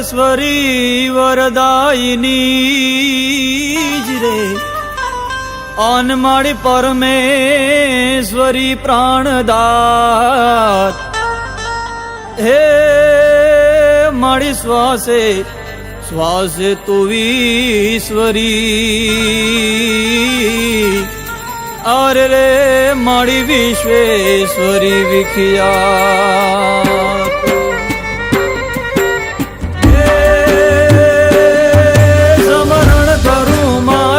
ઈશ્વરી વરદાયિની જ રે અન મારી પરમેશ્વરી પ્રાણદાત હે મારી શ્વાસે શ્વાસે તું ઈશ્વરી અરે રે મારી વિશ્વેશ્વરી વિખ્યાત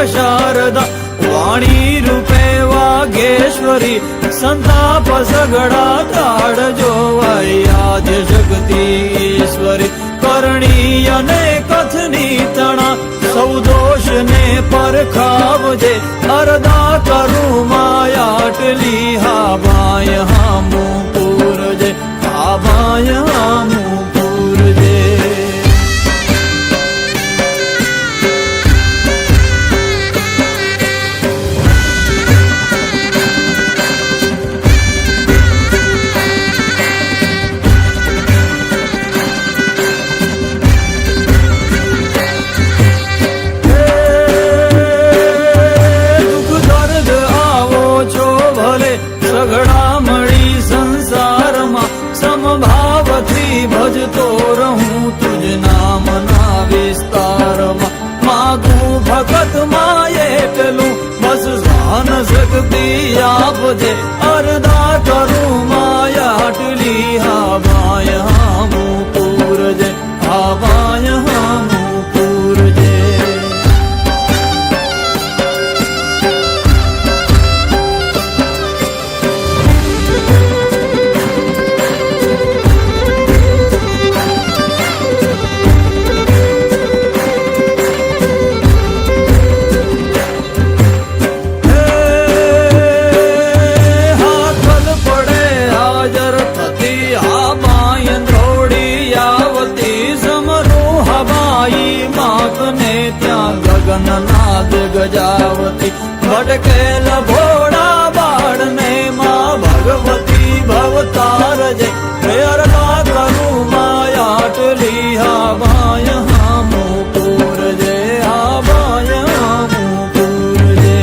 શારદા વાણી રૂપે વાગેશ્વરી સંતાપ સગડા તાળ જોવાય આદ્ય શક્તિ ઈશ્વરી કરણીય ને કથની તણા સૌ દોષ ને પરખાવજે અરદા કરું માયાટલી હા ભાય હામું પૂરજે હા ભાય હામું પૂરજે ભજતો રહું તુજ નામના વિસ્તારમાં માગું ભગત માં એટલું બસ જાન શક્તિ આપજે અરદા કરું માયાટલી હા ભાય હામું પૂરજે હા ભાય હામું પૂરજે નાદ ગજાવતી ભટકેલ ભોળા બાળને માં ભગવતી ભવતાર જય અરદા કરું માયાટલી હા ભાય હામું પૂરજે હા ભાય હામું પૂરજે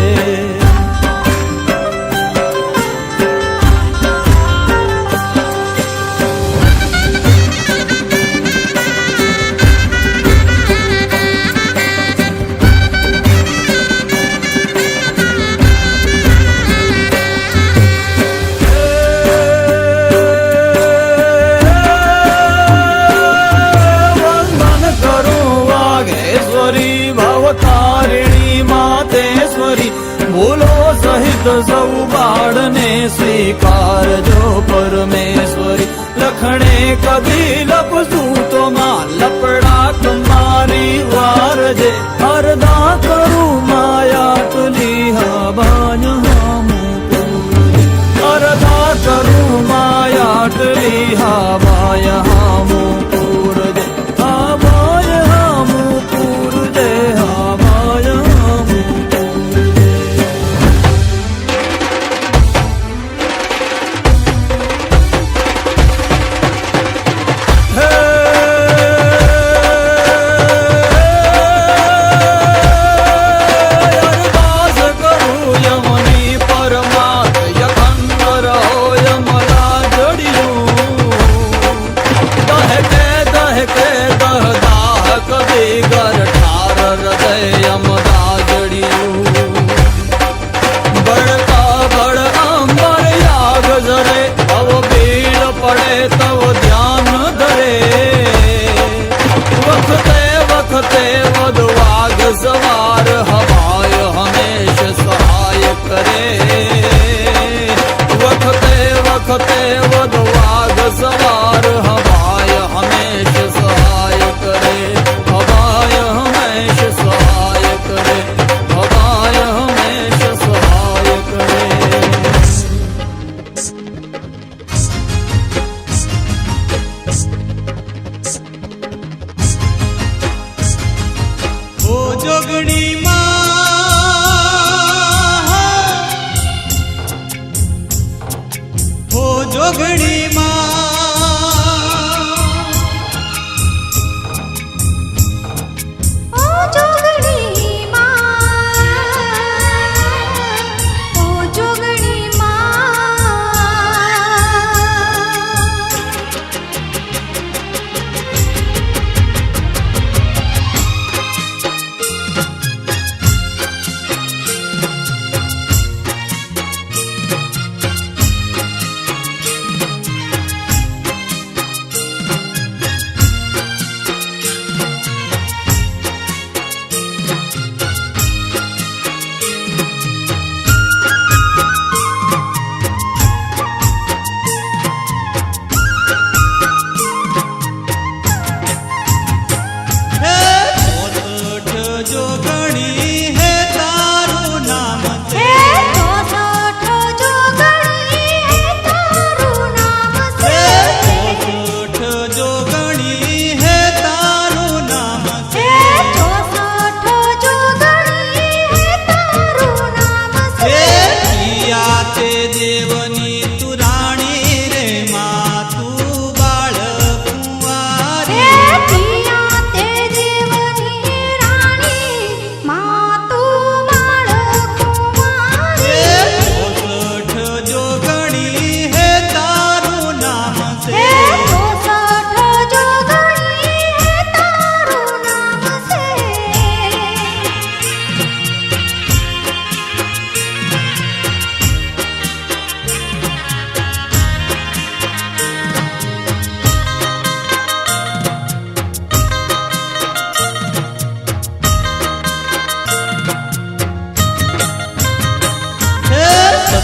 બોલો સહિત સૌ બાળને સ્વીકારજો પરમેશ્વરી લખણે કદી લપસું તો માં લપડા તમારી વારજે અરદા કરું માયાટલી હા ભાય હામું પૂરજે અરદા કરું માયાટલી હા ભાય હામું પૂરજે હા ભાય હામું પૂરજે હા ભાય હામું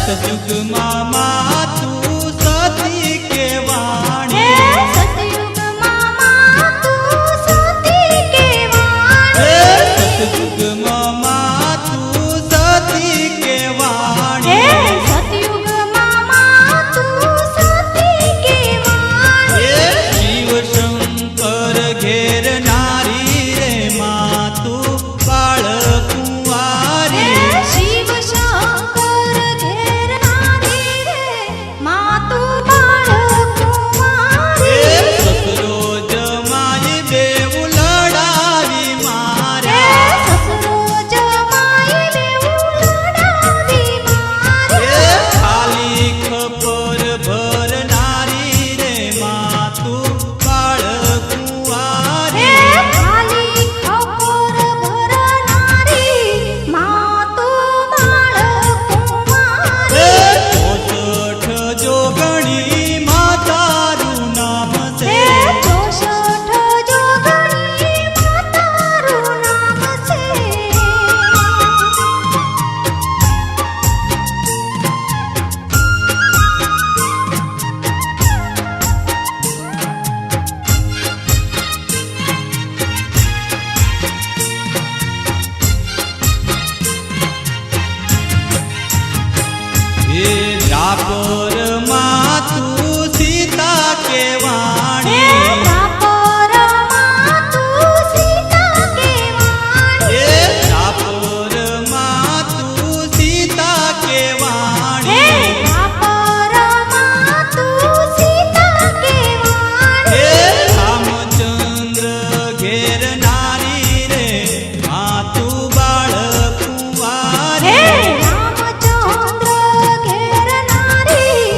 સતયુગમાં માતું સતી કેવાણી સતયુગમાં માતું સતી કેવાણી સતયુગમાં માતું સતી કેવાણી સતયુગમાં માતું સતી કેવાણી શિવ શંકર ઘેર નારી રે માતું બાળકુંવારી શિવ શંકર ઘેર નારી રે માતું બાળકુંવારી સસરો જમાઈ બેવ લડાવી મારે સસરો જમાઈ બેઉ લડાવી મારે ખાલી ખબર ભરનારી રે માતું બાળકુંવારી ખાલી ખબર ભરનારી માતું બાળકુંવારી ચોસઠ જોગણી માતારું નામ છે 64 જોગણી માતારું નામ છે હે રાપર માતું સીતા કેવાણી રાપર માતું સીતા કેવાણી હે રાપર માતું સીતા કેવાણી રાપર માતું સીતા કેવાણી હે રામચંદ્ર ઘેર નારી રે માતું બાળકુંવારી રામચંદ્ર ઘેર નારી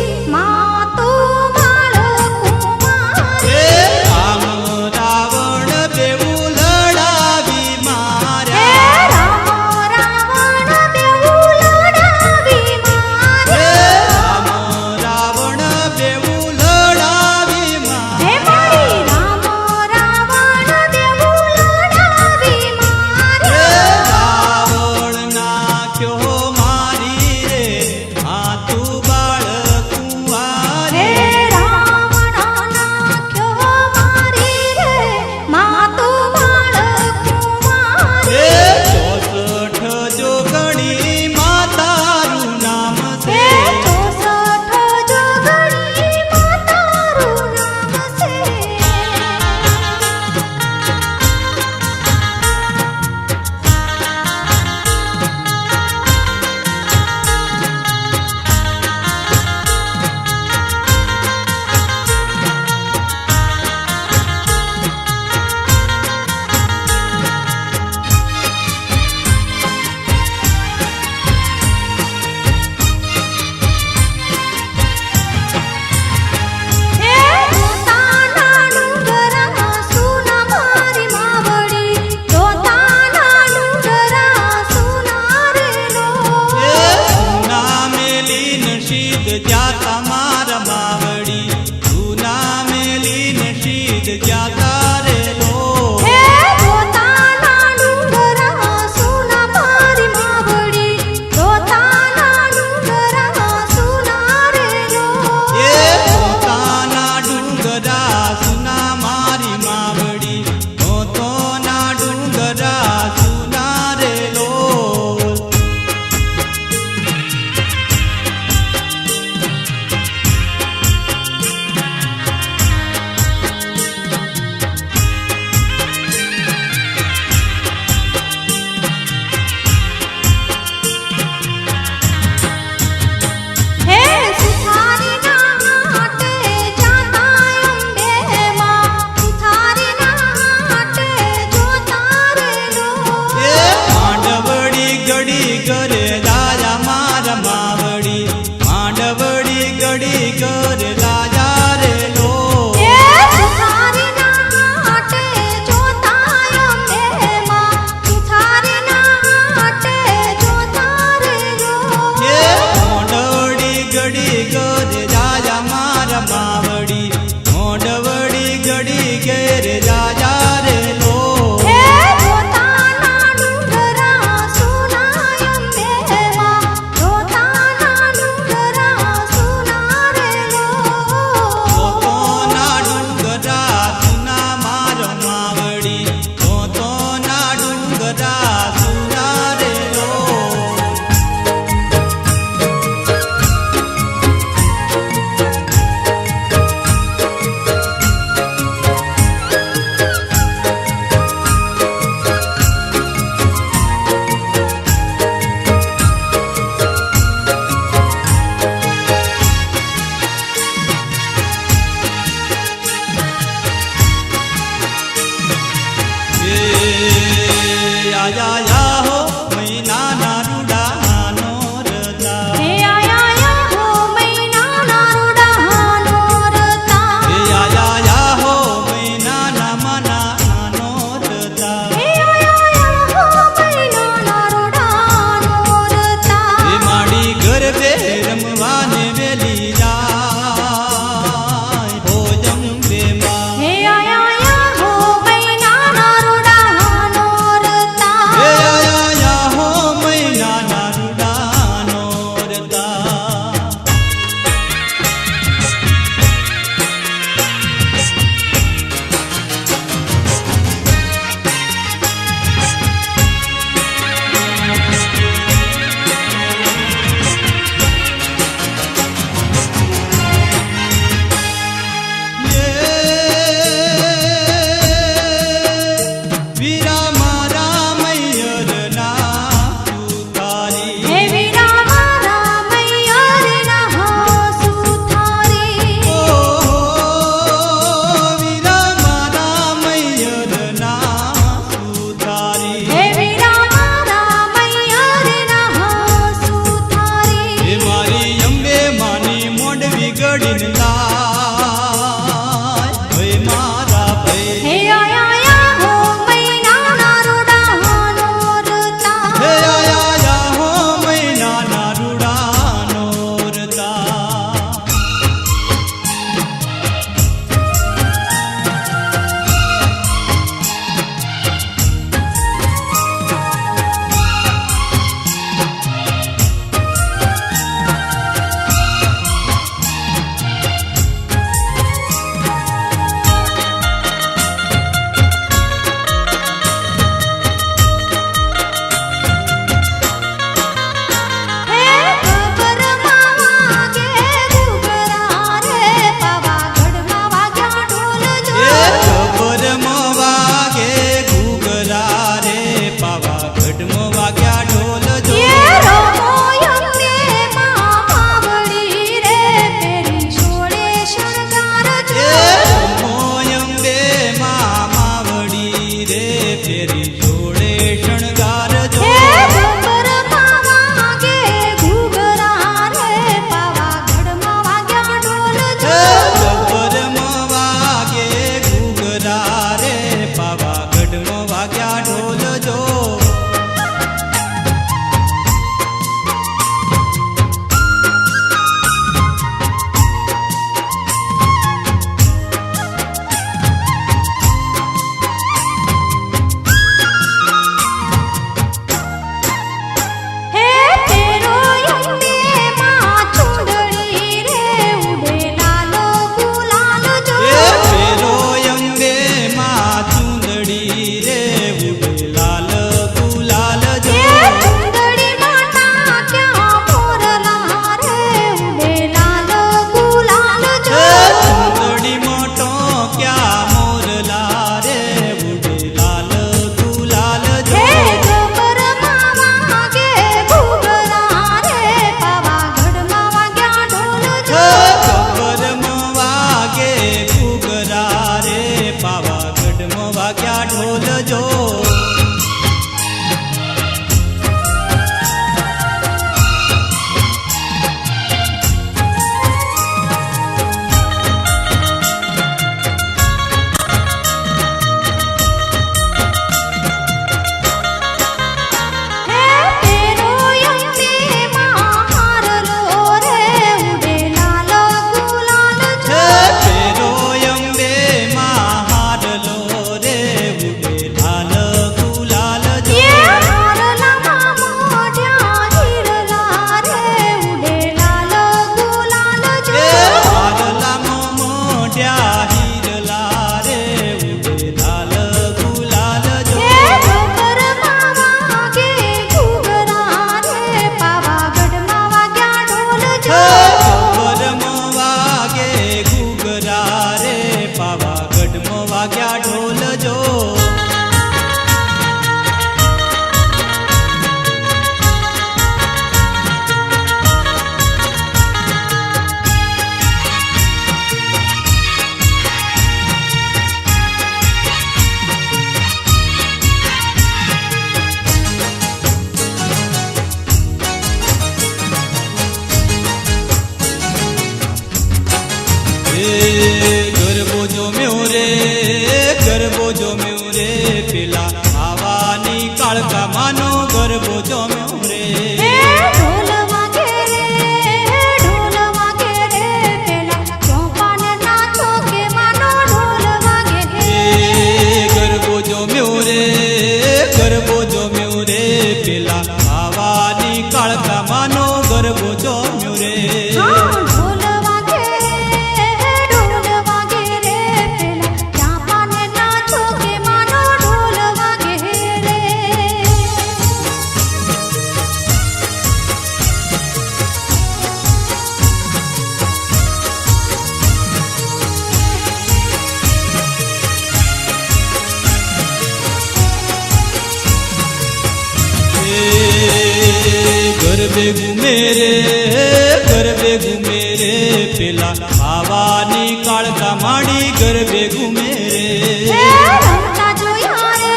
કાળકા માનો ગરબો જોમ્યો રે ઢોલ વાગે રે પેલા ચોપાને નાચો કે માનો ઢોલ વાગે ગરબો જોમ્યો રે પેલા આવાની કાળકા માનો ગરબો જોમ્યો રે ઢોલ વાગે રે પેલા ચાપાને નાચો કે માનો ઢોલ વાગે રે ગરબે ઘૂમે રે પેલા આવાની કાળકા માડી ગરબે ઘૂમે રે રમતા જોયા રે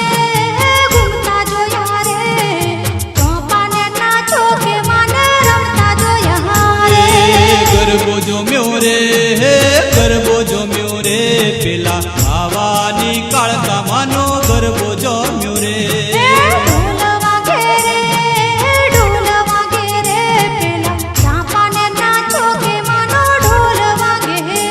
ઘૂમતા જોયા રે ચોપાને નાચો કે માને રમતા જોયા રે ગરબો જોમ્યો રે પેલા આવાની કાળકા માનો ગરબો જોમ્યો રે ઢોલ વાગે રે પેલા ચાપાને નાચો કે માનો ઢોલ વાગે રે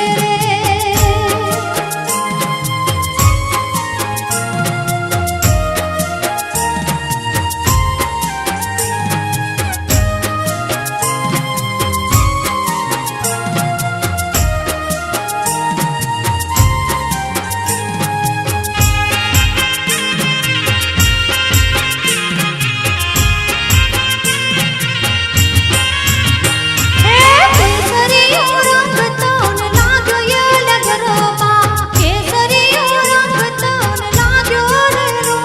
કેસરીયો રંગ તોન લાગ્યો લગરબા કેસરીયો રંગ તોન લાગ્યો રે રો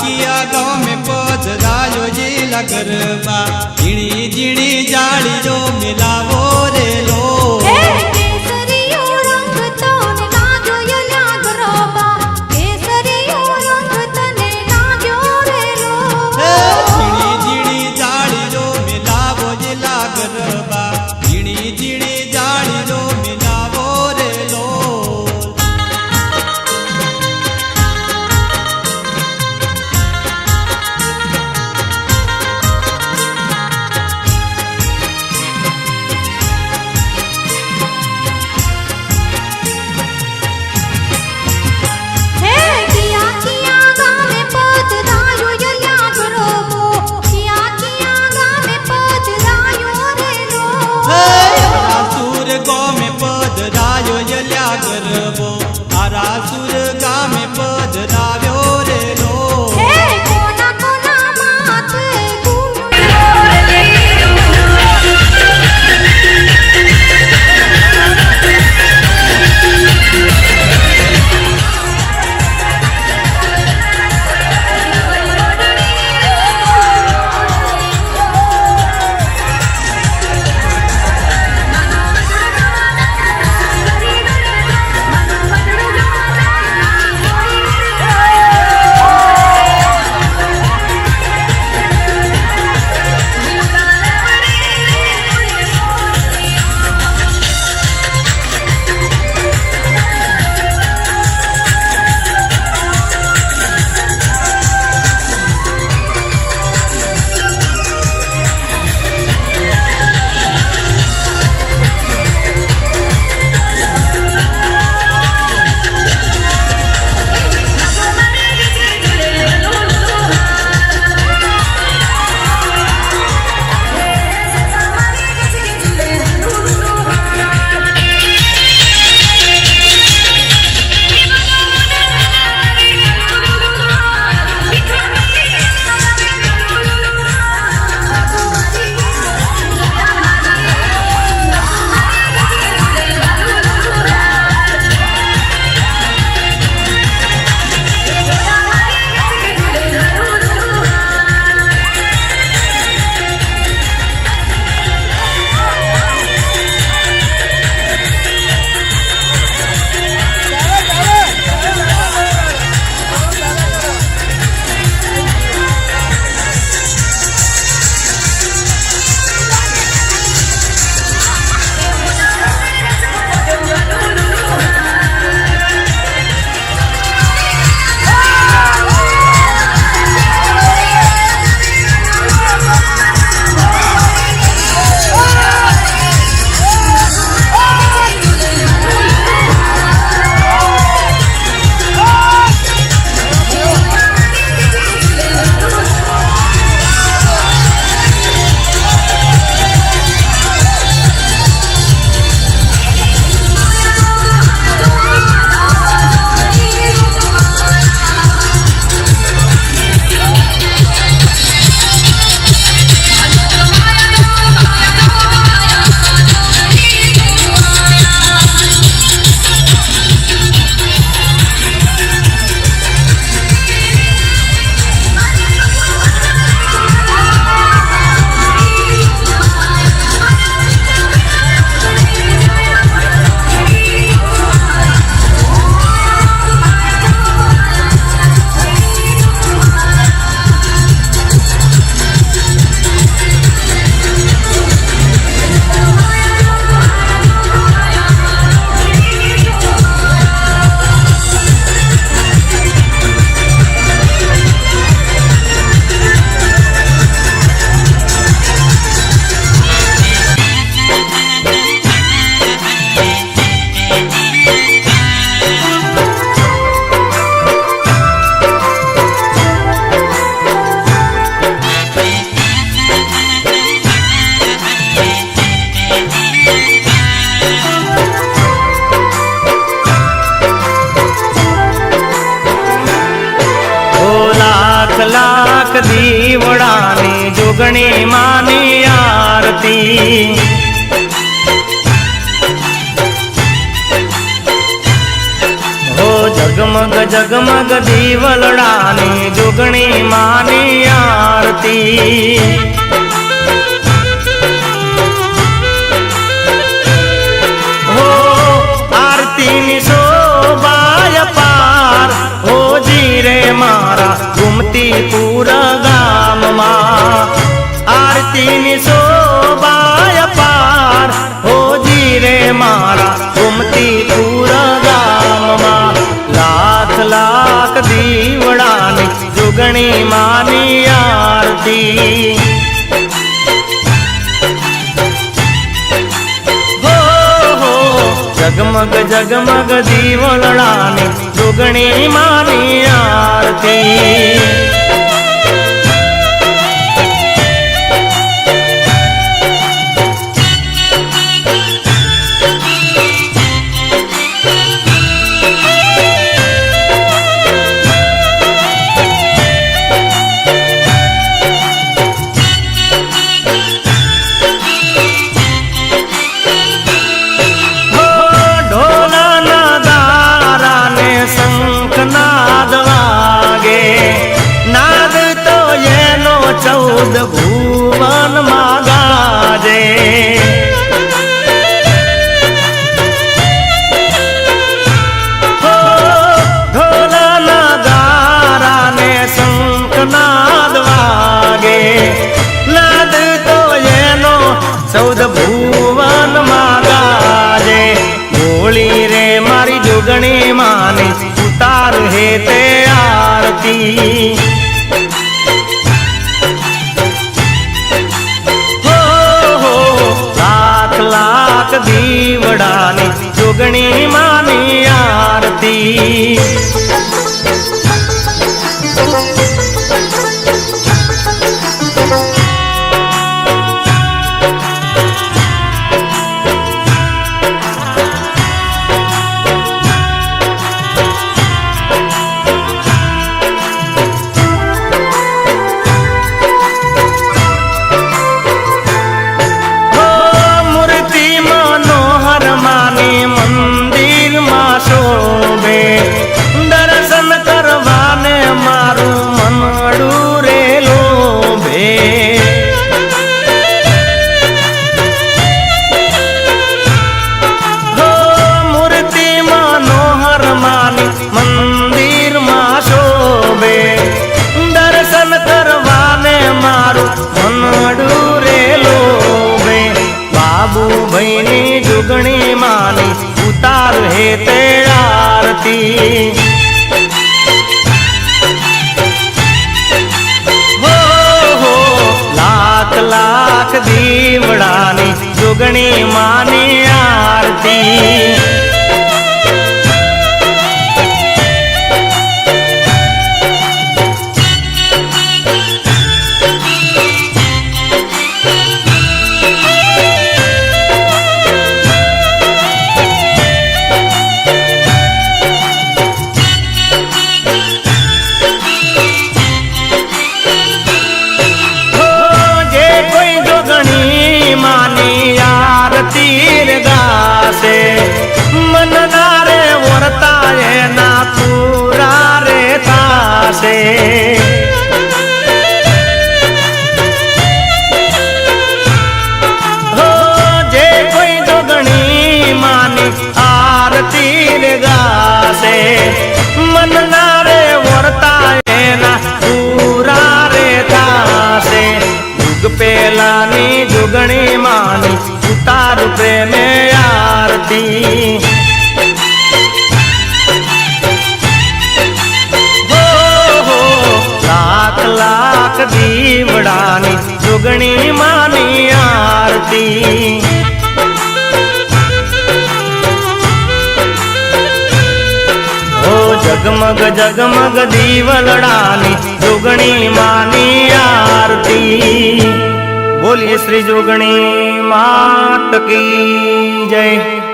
કિયા ગાँव में पधरायो जिला गरबा ઝીણી ઝીણી જાળીઓ મિલાવો રે લો કેસરીયો રંગ તોન લાગ્યો લગરબા કેસરીયો રંગ તને લાગ્યો રે રો ઝીણી ઝીણી જાળીઓ મિલાવો जिला गरबા ઝીણી ઝીણી જાળીઓ મિલાવો રે લો દીવડાની જોગણી માની આરતી હો જગમગ જગમગ દીવલડાની જોગણી માની આરતી હો આરતીની શોભાય પાર હો જીરે મારા ગુમતીપુર ગામમાં આરતીની શોભાય પાર હો જીરે મારા ગુમતીપુર ગામમાં લાખ લાખ દીવડાની જોગણી માની આરતી જગમગ જગમગ દીવલડાની જોગણી માની આરતી ચૌદ ભુવન માં ગાજે ઢોલના ગારા ને શંખનાદ વાગે નાદ તો એનો ચૌદ ભુવન માં ગાજે બોલી રે મારી જોગણી માની ઉતાર હે તે આરતી લાખ દીવડાની જોગણી માની આરતી દર્શન કરવાને મારું મનડું રે લોભે હો મૂર્તિ મનોહર માની મંદિરમાં શોભે દર્શન કરવાને મારું મનડું રે લોભે બાબુભાઈની જોગણી માની ઉતાર હે તે આરતી હો લાખ લાખ દીવડાની જોગણી માની આરતી તીર ગાશે મનના રે વર્તા એના પૂરા રે થાશે હો જે કોઈ જોગણી માની આરતી રે ગાશે મનના રે વર્તા એના પૂરા રે થાશે યુગ પેલાની જોગણી માની ઉતાર પ્રેમે આરતી હો લાખ લાખ દીવડાની જોગણી માની આરતી હો જગમગ જગમગ દીવલડાની જોગણી માની આરતી बोलिए श्री जोगणी मात की जय।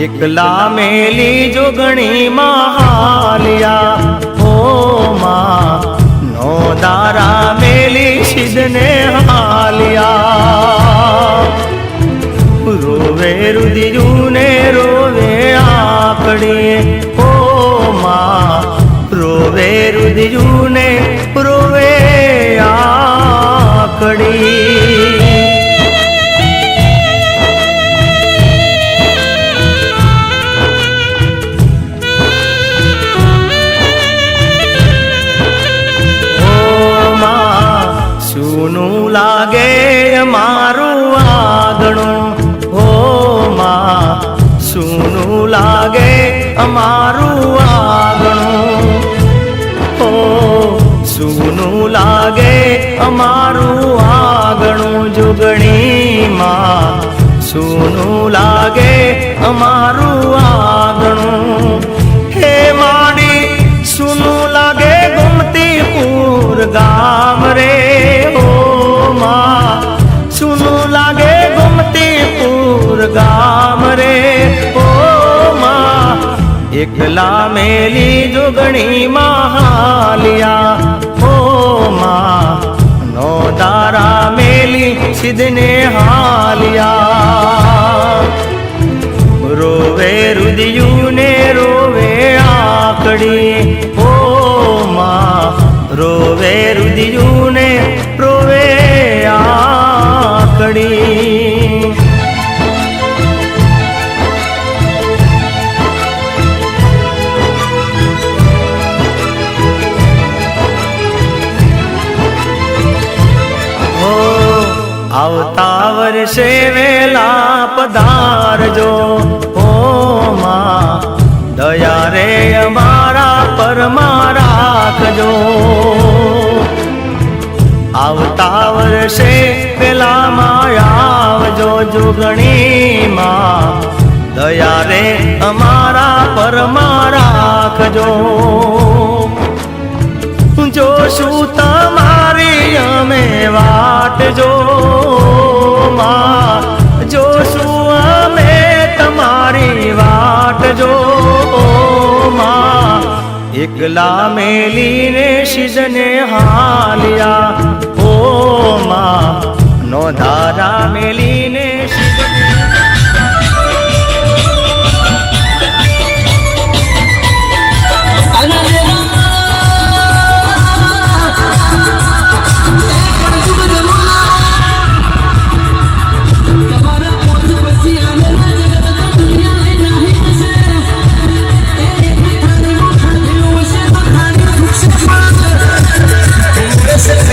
એકલા મેલી જોગણી મહાલિયા ઓ માં નો દારા મેલી સિદ્ધને હાલિયા રોવે રુદિયુને રોવે આકડી ઓ માં રોવે રુદિયુને રોવે આકડી સુનું લાગે મારું આગણું હો માં સુનું લાગે અમારું આગણું હો સુનું લાગે અમારું આગણું જોગણી માં સુનું લાગે અમારું આગણું હે માડી સુનું લાગે ગુમતીપુર ગામ રે સુનું લાગે ગુમતીપુર ગામ રે ઓ માં એકલા મેલી જોગણી મહાલિયા ઓ માં નો દારા મેલી સિદ્ધને હાલિયા રોવે રુદિયુને રોવે આકડી ઓ માં રોવે રુદિયુને રોવે આકડી આવતા વર્ષે વેલા પધારજો ઓ માં દયા રે અમારા પરમાં રાખજો આવતા વર્ષે પેલામાં આવજો જોગણી માં દયા રે અમારા પરમાં રાખજો જોશું તમારી અમે વાટ જો માં જોશું અમે તમારી વાટ જો માં એકલા મેલીને સિદ્ધને હાલિયા ઓ માં નો દારા મેલીને સિદ્ધને Ese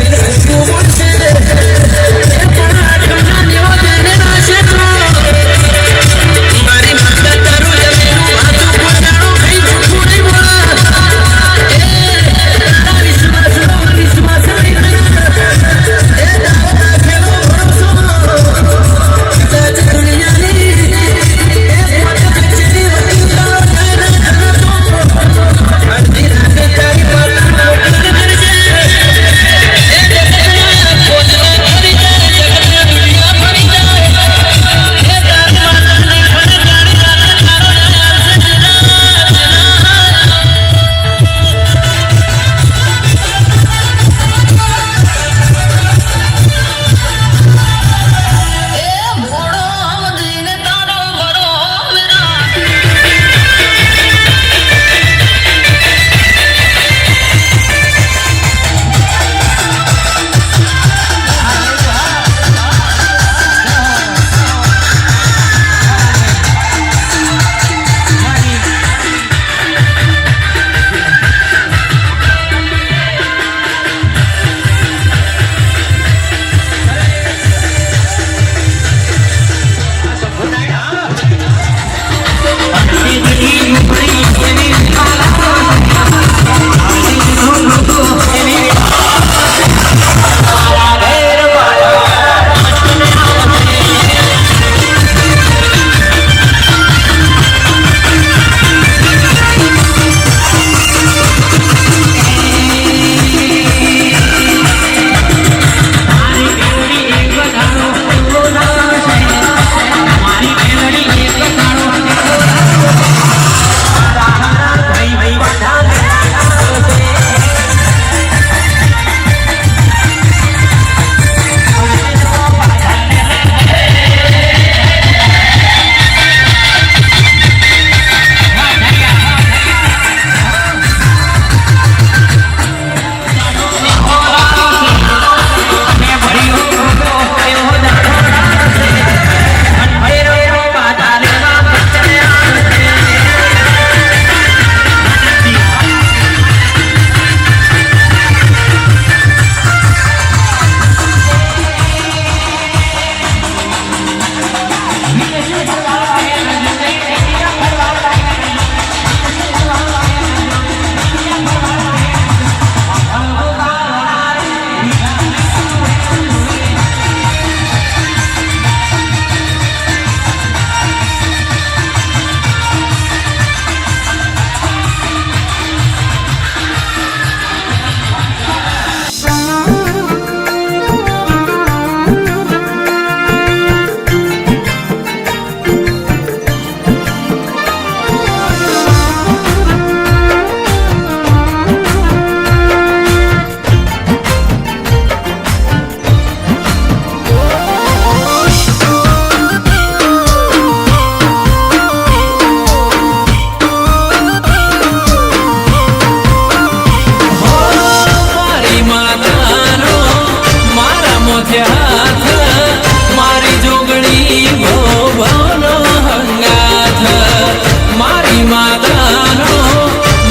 મારી માતાનો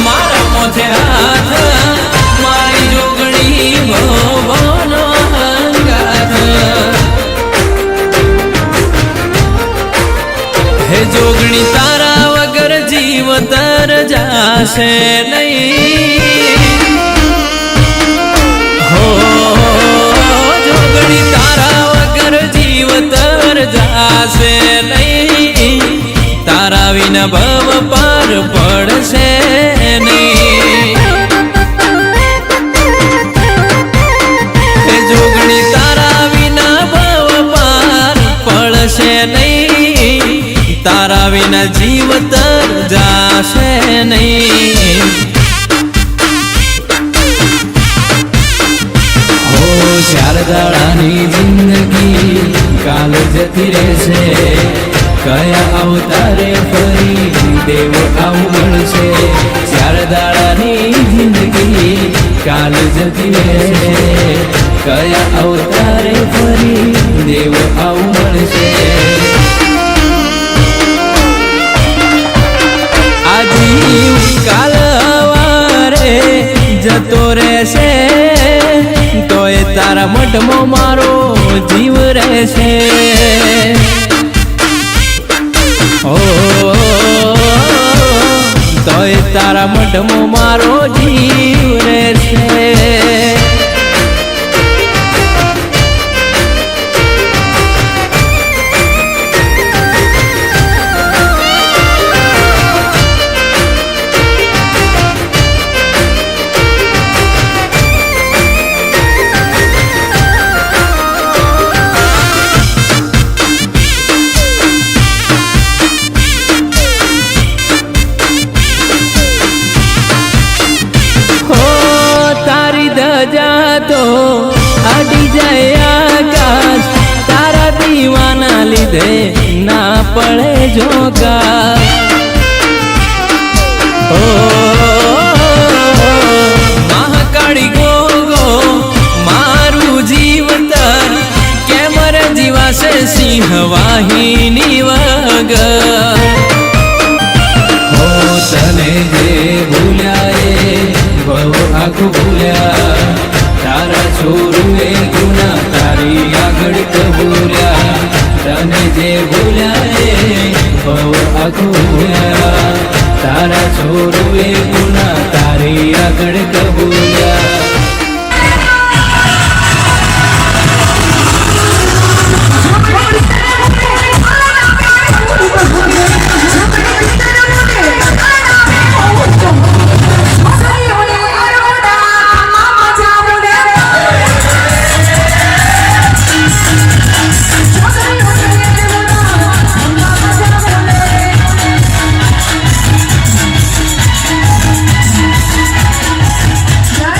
મારા મોથે હાથ મારી જોગણી ભવનો અંગાથ હે જોગણી તારા વગર જીવ તર જાશે નહીં હો જોગણી તારા વગર જીવ તર જાશે નહીં તારા વિના ભવ પાર પડશે નહીં હે જોગણી તારા વિના ભવ પાર પડશે નહીં તારા વિના જીવ તર જાશે નહીં હો શારદાળાની જિંદગી કાલ જતી રહેશે કયા અવતારે ફરી દેવ આવું મળશે શારદાળાની જિંદગી કાલ જતી રહેશે કયા અવતારે ફરી દેવ આવું મળશે આજીવ કાલ વારે જતો રહેશે તોય તારા મઢમાં મારો જીવ રહેશે ઓ તોય તારા મઢમાં મારો જીવ રહેશે તો આડી જાય આકાશ તારા દીવાના લીધે ના પડે જોગા ઓ મહાકાળી ગોગો મારું જીવતર કેમર જીવાશે સિંહ વાહિની વગર હો તને જે ભૂલ્યા એ બહુ આખું ભૂલ્યા તારા છોરુએ ગુના તારી આગળ કબૂલ્યા તને જે ભૂલ્યા એ બહુ આખું ભૂલ્યા તારા છોરુએ ગુના તારી આગળ કબૂલ્યા જય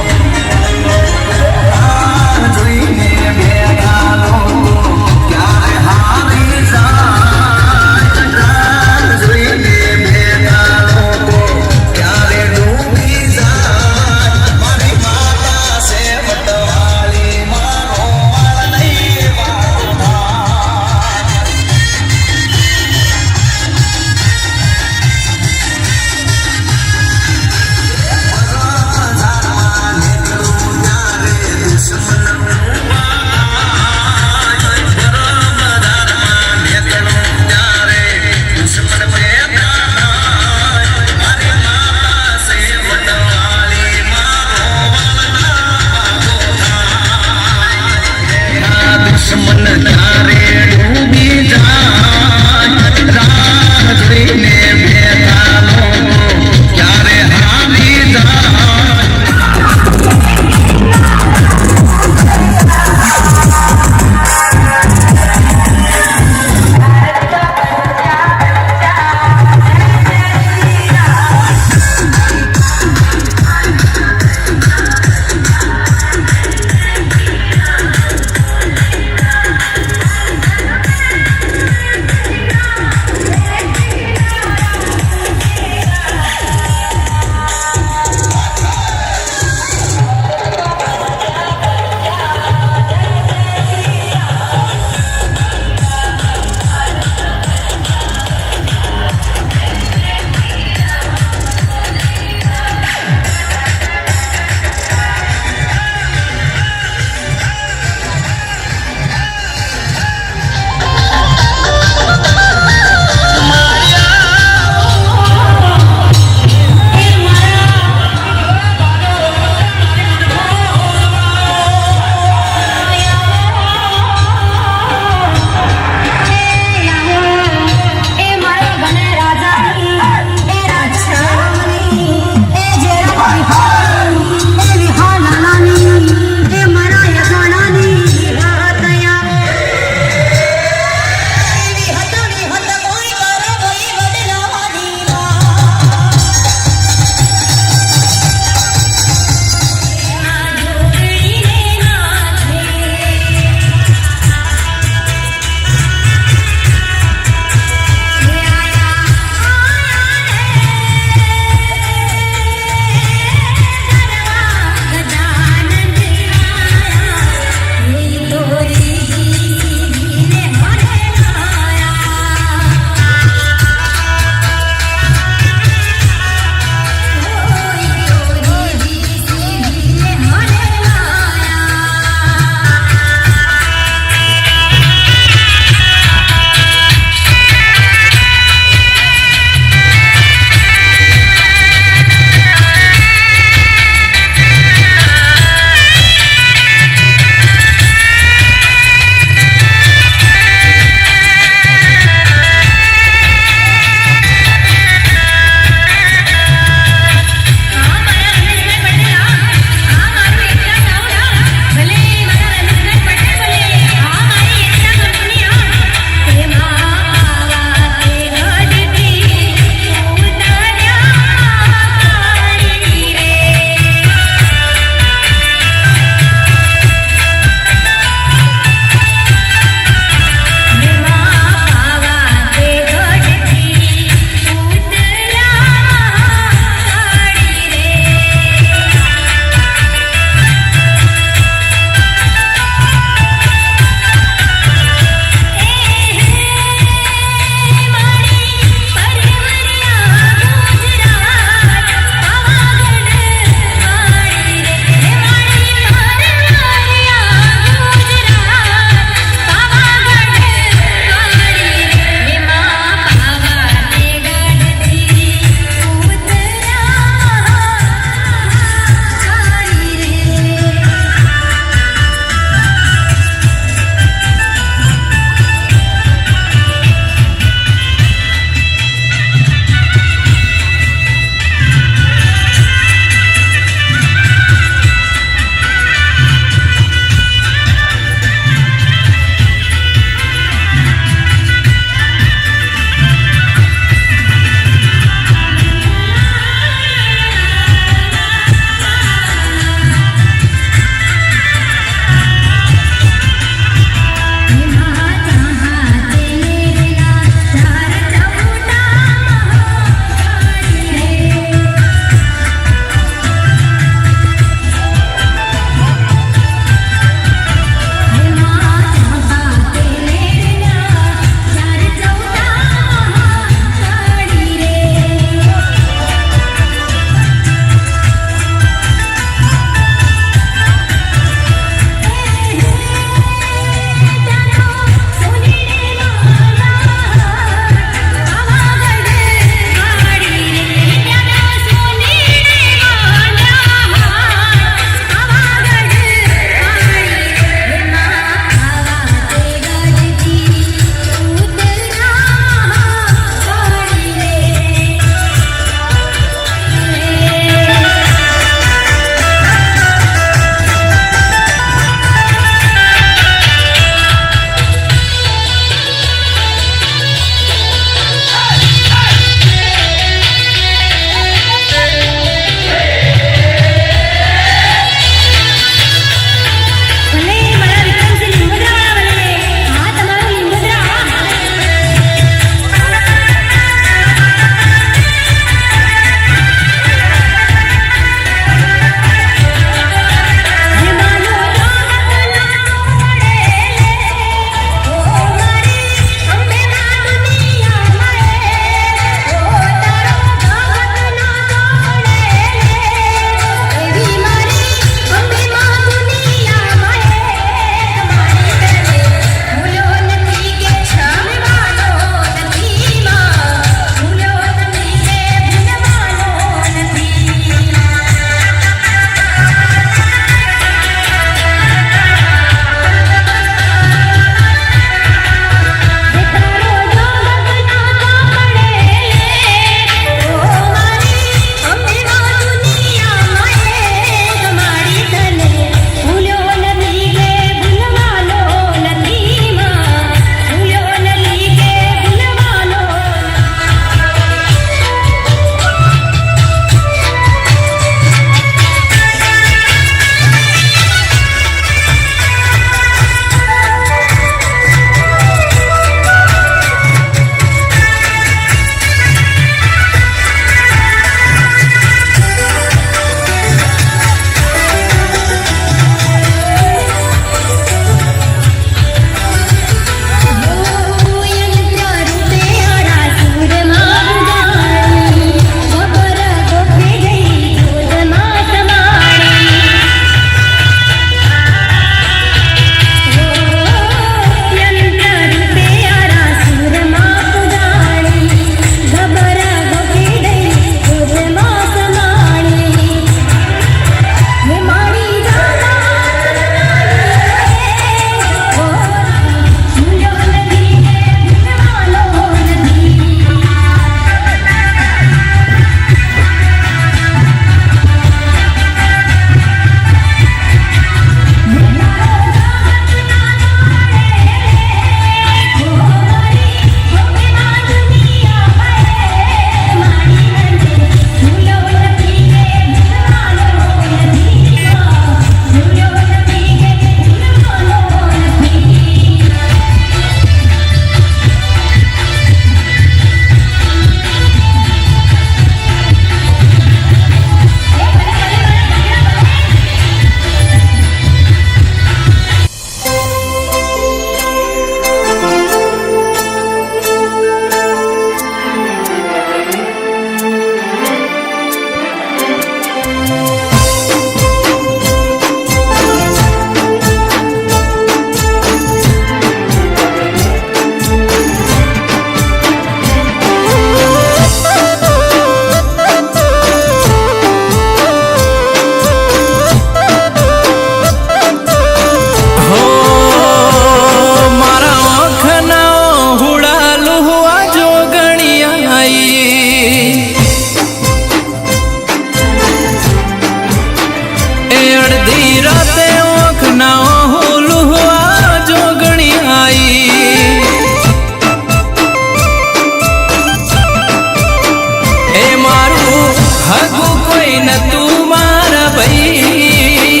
હગુ કોઈ નતું મારા ભાઈ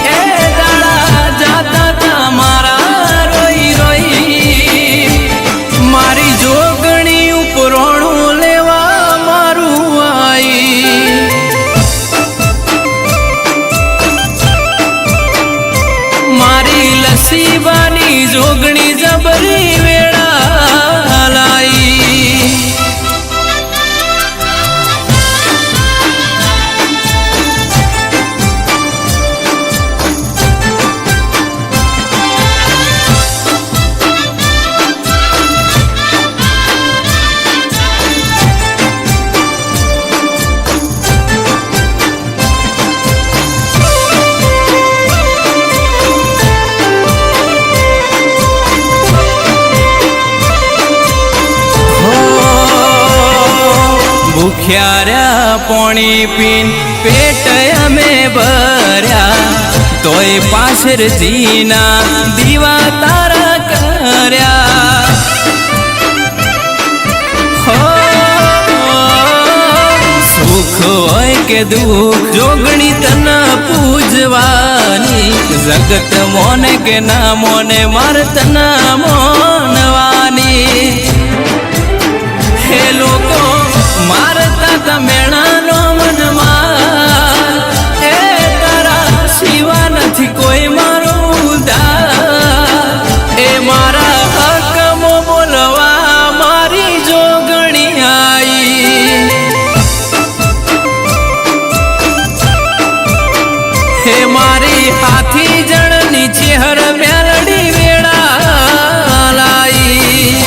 એ દાડા જાતા તા મારા રોઈ રોઈ મારી જોગણી ઉપરોણું લેવા મારું આઈ મારી લસીબાની જોગણી જબરી વેળા લાઈ ભૂખ્યા પોણી પીન પેટ અમે ભર્યા તોય પાછળ જીના દીવા તારા કર્યા હો સુખ હોય કે દુઃખ જોગણી તના પૂજવાની જગત મોને કે ના મોને માર તના મોનવાની હે લોકો મારતા તમેણાનો મનમાં એ તારા સિવા નથી કોઈ મારો ઉદ્ધાર એ મારા હકમો બોલવા મારી જોગણી આઈ હે મારી હાથી જણની ચેહર મેલડી વેળા લાઈ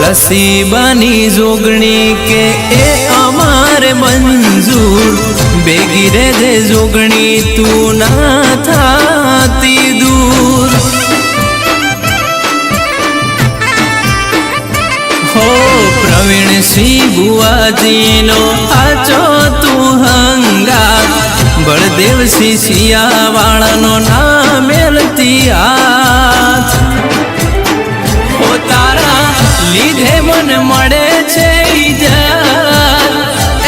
લસીબાની જોગણી કે એ અમારે મંજૂર બેગી રે જે જોગણી તું ના થાતી દૂર હો પ્રવીણ સિંહ બુઆજીનો આચો તું હંગાત બળદેવસિંહ સિયાવાળાનો ના મેલતી હાથ હો તારા લીધે મન મળે છે ઇજ્જત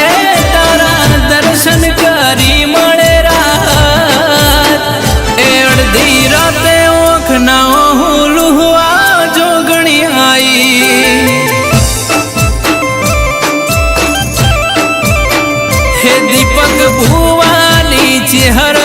એ તારા દર્શન કરી મળે રાત એ અડધી રાતે ઓખ ના હુલુવા જોગણી આઈ હે દીપક ભુવાની ચેહર